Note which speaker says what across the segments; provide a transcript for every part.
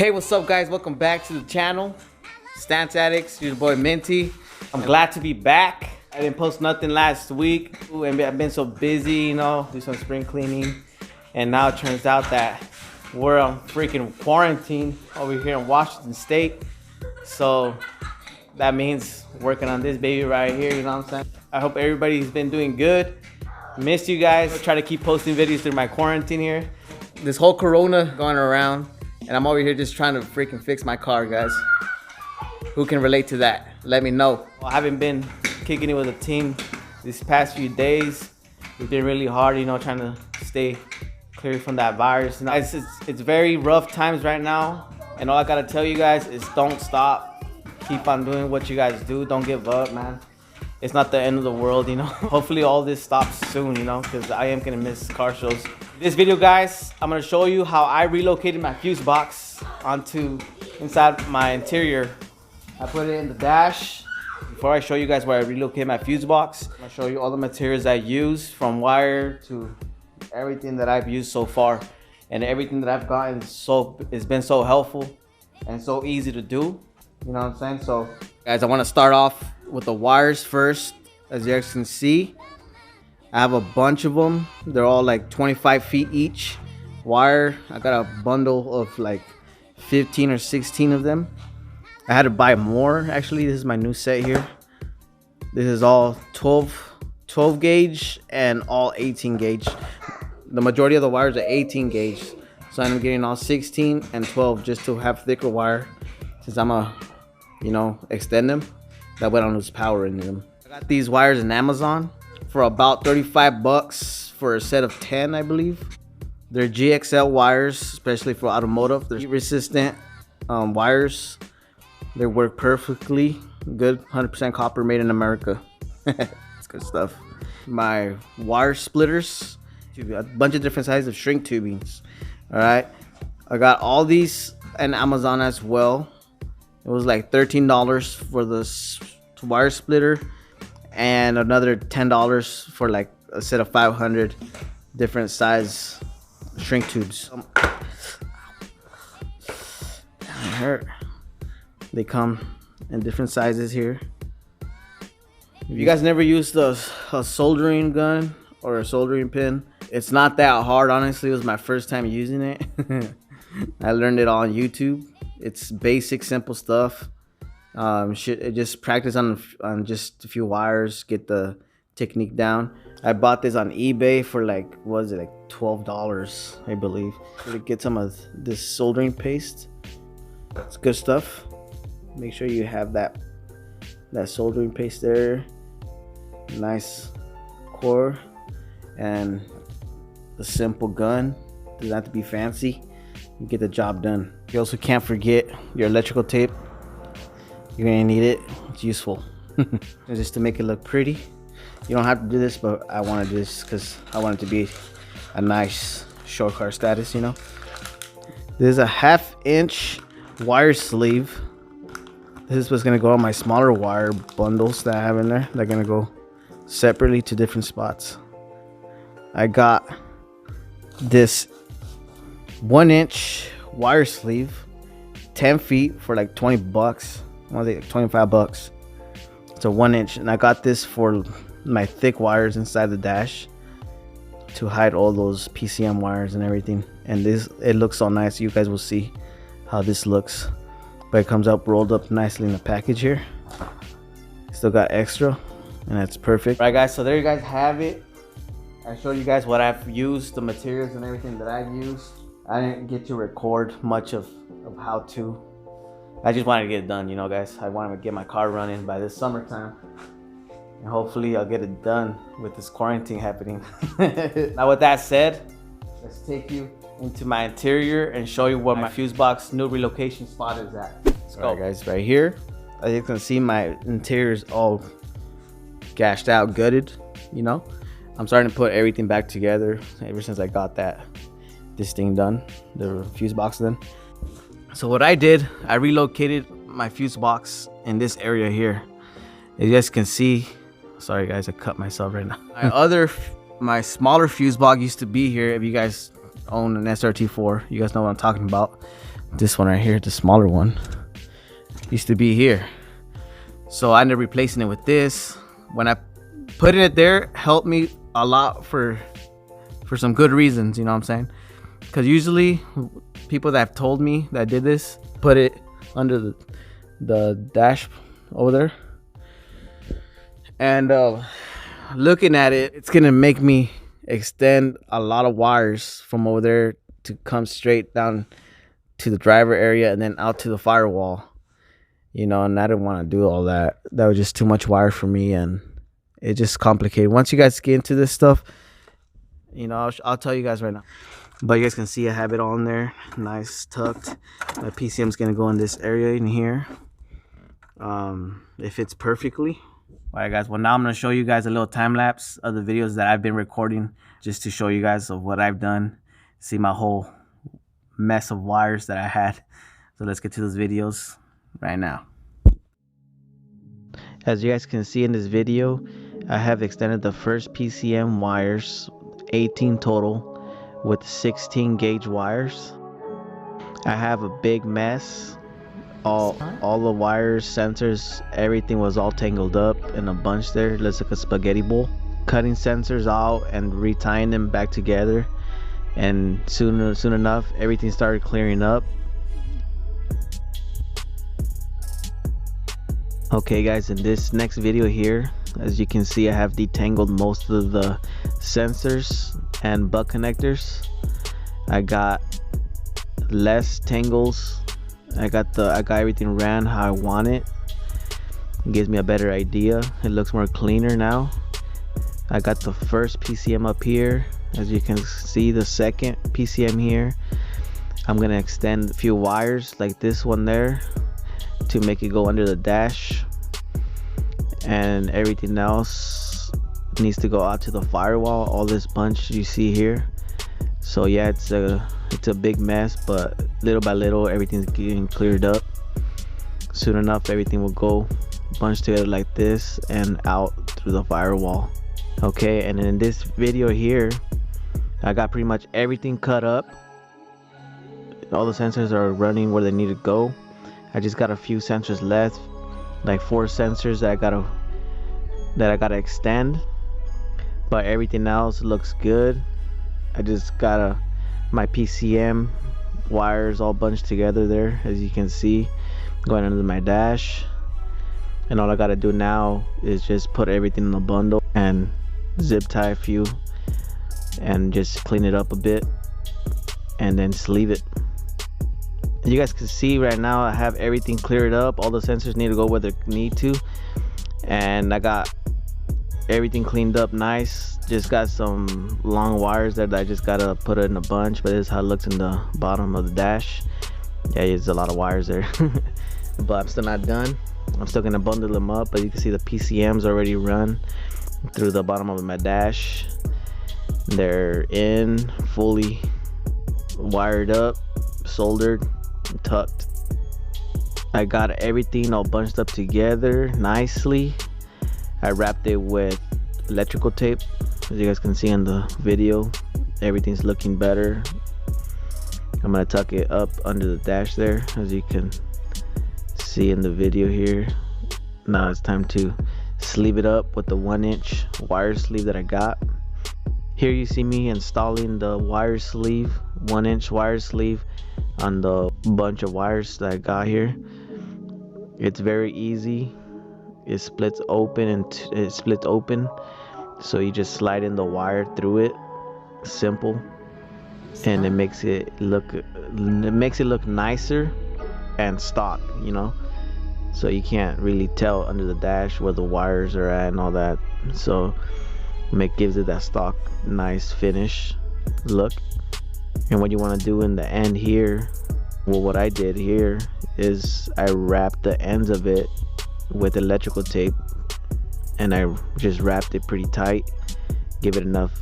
Speaker 1: Hey, what's up guys? Welcome back to the channel. Stance Addicts, your boy Minty. I'm glad to be back. I didn't post nothing last week. And I've been so busy, you know, do some spring cleaning. And now it turns out that we're on freaking quarantine over here in Washington State. So that means working on this baby right here, you know what I'm saying? I hope everybody's been doing good. Missed you guys. Try to keep posting videos through my quarantine here. This whole corona going around. And I'm over here just trying to freaking fix my car, guys. Who can relate to that? Let me know. I haven't been kicking it with a team these past few days. It's been really hard, you know, trying to stay clear from that virus. And it's very rough times right now. And all I gotta tell you guys is don't stop. Keep on doing what you guys do. Don't give up, man. It's not the end of the world, you know. Hopefully all this stops soon, you know, because I am gonna miss car shows. This video, guys, I'm gonna show you how I relocated my fuse box onto inside my interior. I put it in the dash. Before I show you guys where I relocated my fuse box, I'm gonna show you all the materials I use, from wire to everything that I've used so far. And everything that I've gotten it's been so helpful and so easy to do. You know what I'm saying? So, guys, I wanna start off with the wires first. As you guys can see, I have a bunch of them. They're all like 25 feet each wire. I got a bundle of like 15 or 16 of them. I had to buy more. Actually, this is my new set here. This is all 12 gauge and all 18 gauge. The majority of the wires are 18 gauge, so I'm getting all 16 and 12 just to have thicker wire, since I'm a, you know, extend them. That way I don't lose power in them. I got these wires in Amazon for about 35 bucks for a set of 10, I believe. They're GXL wires, especially for automotive. They're heat resistant wires. They work perfectly good. 100% copper, made in America. It's good stuff. My wire splitters, a bunch of different sizes of shrink tubings. All right, I got all these on Amazon as well. It was like $13 for the wire splitter, and another $10 for like a set of 500 different size shrink tubes. That hurt. They come in different sizes here. If you guys never used a soldering gun or a soldering pin, it's not that hard, honestly. It was my first time using it. I learned it all on YouTube. It's basic, simple stuff. Just practice on just a few wires, get the technique down. I bought this on eBay for like, what was it, like $12, I believe. To get some of this soldering paste. It's good stuff. Make sure you have that soldering paste there. Nice core and a simple gun. Doesn't have to be fancy. You get the job done. You also can't forget your electrical tape. You're gonna need it. It's useful. Just to make it look pretty. You don't have to do this, but I want to do this because I want it to be a nice short car status, you know. This is a 1/2 inch wire sleeve. This is what's gonna go on my smaller wire bundles that I have in there. They're gonna go separately to different spots. I got this 1 inch wire sleeve, 10 feet for like 20 bucks. I think like 25 bucks. It's a 1 inch, and I got this for my thick wires inside the dash to hide all those PCM wires and everything. And it looks so nice. You guys will see how this looks, but it comes up rolled up nicely in the package here. Still got extra, and that's perfect. All right, guys, so there you guys have it. I showed you guys what I've used, the materials and everything that I've used. I didn't get to record much of how to. I just wanted to get it done, you know, guys. I wanted to get my car running by this summertime, and hopefully I'll get it done with this quarantine happening. Now with that said, let's take you into my interior and show you where my fuse box new relocation spot is at. Let's go. All right, guys, right here, as you can see, my interior is all gashed out, gutted, you know. I'm starting to put everything back together ever since I got this thing done, the fuse box done. So what I did, I relocated my fuse box in this area here. As you guys can see, sorry guys, I cut myself right now. My smaller fuse box used to be here. If you guys own an SRT4, you guys know what I'm talking about. This one right here, the smaller one, used to be here. So I ended up replacing it with this. When I put it there, helped me a lot for some good reasons, you know what I'm saying? Because usually people that have told me that did this, put it under the dash over there. And looking at it, it's gonna make me extend a lot of wires from over there to come straight down to the driver area and then out to the firewall, you know. And I didn't want to do all that. That was just too much wire for me, and it just complicated. Once you guys get into this stuff, you know, I'll tell you guys right now. But you guys can see I have it all in there, nice tucked. My PCM's gonna go in this area in here. It fits perfectly. All right, guys. Well, now I'm gonna show you guys a little time lapse of the videos that I've been recording, just to show you guys of what I've done. See my whole mess of wires that I had. So let's get to those videos right now. As you guys can see in this video, I have extended the first PCM wires, 18 total, with 16 gauge wires. I have a big mess. All the wires, sensors, everything was all tangled up in a bunch there. It looks like a spaghetti bowl. Cutting sensors out and retying them back together, and soon enough everything started clearing up. Okay guys, in this next video here, as you can see, I have detangled most of the sensors and butt connectors. I got less tangles. I got everything ran how I want it. It gives me a better idea. It looks more cleaner now. I got the first PCM up here. As you can see, the second PCM here. I'm gonna extend a few wires like this one there to make it go under the dash, and everything else needs to go out to the firewall. All this bunch you see here. So yeah, it's a big mess, but little by little everything's getting cleared up. Soon enough everything will go bunched together like this and out through the firewall. Okay, and in this video here, I got pretty much everything cut up. All the sensors are running where they need to go. I just got a few sensors left, like 4 sensors that I gotta extend, but everything else looks good. I just got my PCM wires all bunched together there, as you can see, going under my dash. And all I gotta do now is just put everything in a bundle and zip tie a few and just clean it up a bit and then sleeve it. You guys can see right now I have everything cleared up. All the sensors need to go where they need to, and I got everything cleaned up nice. Just got some long wires that I just gotta put it in a bunch, but this is how it looks in the bottom of the dash. Yeah, there's a lot of wires there. But I'm still not done. I'm still gonna bundle them up, but you can see the PCMs already run through the bottom of my dash. They're in, fully wired up, soldered, tucked. I got everything all bunched up together nicely. I wrapped it with electrical tape. As you guys can see in the video, everything's looking better. I'm gonna tuck it up under the dash there, as you can see in the video here. Now it's time to sleeve it up with the 1-inch wire sleeve that I got. Here you see me installing the wire sleeve, 1-inch wire sleeve on the bunch of wires that I got here. It's very easy. It splits open, so you just slide in the wire through it. Simple, and it makes it look nicer and stock, you know, so you can't really tell under the dash where the wires are at and all that. So it gives it that stock nice finish look. And what you want to do in the end here, well, what I did here is I wrapped the ends of it with electrical tape, and I just wrapped it pretty tight, give it enough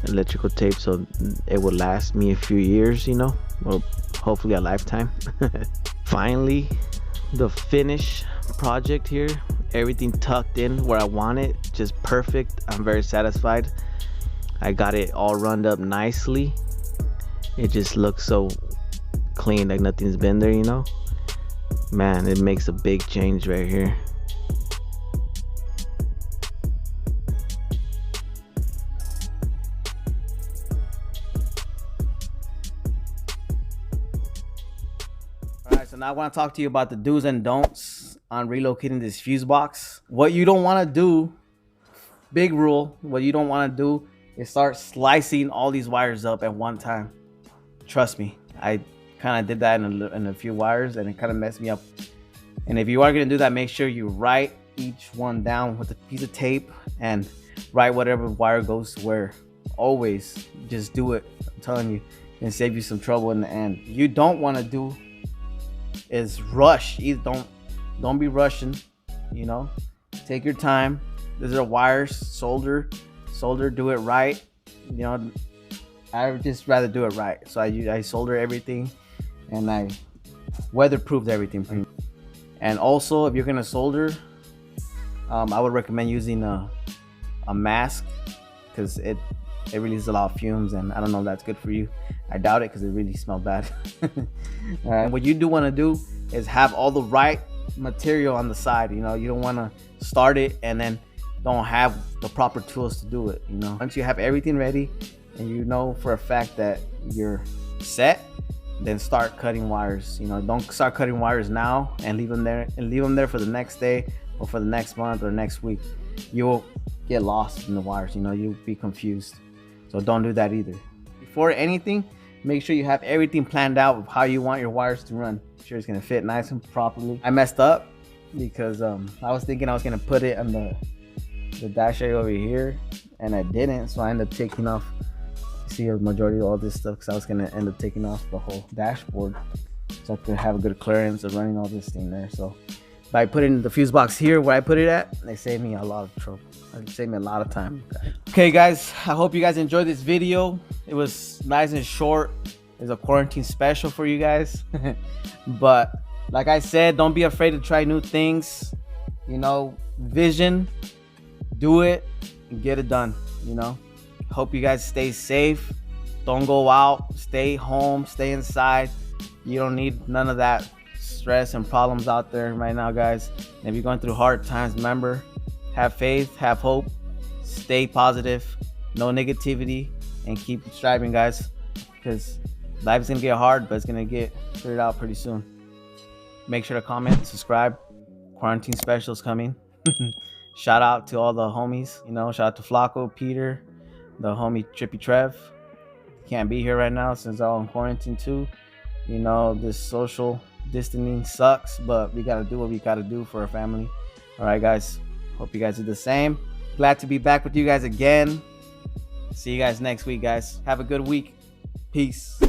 Speaker 1: electrical tape so it will last me a few years, you know, or hopefully a lifetime. Finally, the finish project here, everything tucked in where I want it, just perfect. I'm very satisfied. I got it all run up nicely. It just looks so clean, like nothing's been there, you know. Man, it makes a big change right here. Alright, so now I want to talk to you about the do's and don'ts on relocating this fuse box. What you don't want to do, big rule, what you don't want to do is start slicing all these wires up at one time. Trust me, I kind of did that in a few wires, and it kind of messed me up. And if you are going to do that, make sure you write each one down with a piece of tape and write whatever wire goes to where. Always just do it. I'm telling you, and save you some trouble in the end. You don't want to do is rush. Don't be rushing, you know. Take your time. These are wires, solder, do it right. You know, I would just rather do it right. So I solder everything, and I weatherproofed everything. And also, if you're gonna solder, I would recommend using a mask, because it releases a lot of fumes, and I don't know if that's good for you. I doubt it, because it really smells bad. All right. What you do want to do is have all the right material on the side. You know, you don't want to start it and then don't have the proper tools to do it. You know, once you have everything ready and you know for a fact that you're set, then start cutting wires. You know, don't start cutting wires now and leave them there for the next day or for the next month or next week. You'll get lost in the wires. You know, you'll be confused. So don't do that either. Before anything, make sure you have everything planned out of how you want your wires to run. Make sure it's gonna fit nice and properly. I messed up because I was thinking I was gonna put it on the dash area over here, and I didn't. So I ended up taking off. You see a majority of all this stuff, because I was gonna end up taking off the whole dashboard, so I could have a good clearance of running all this thing there. So by putting the fuse box here where I put it at, they saved me a lot of trouble. It saved me a lot of time. Okay guys, I hope you guys enjoyed this video. It was nice and short. It's a quarantine special for you guys. But like I said, don't be afraid to try new things. You know, vision, do it and get it done. You know, hope you guys stay safe. Don't go out, stay home, stay inside. You don't need none of that stress and problems out there right now, guys. And if you're going through hard times, remember, have faith, have hope, stay positive, no negativity, and keep striving, guys, because life's gonna get hard, but it's gonna get figured out pretty soon. Make sure to comment, subscribe. Quarantine specials coming. Shout out to all the homies, you know, shout out to Flacco, Peter, the homie Trippy Trev. Can't be here right now since they're all in quarantine too. You know, this social distancing sucks, but we gotta do what we gotta do for our family. All right, guys, hope you guys do the same. Glad to be back with you guys again. See you guys next week, guys. Have a good week. Peace.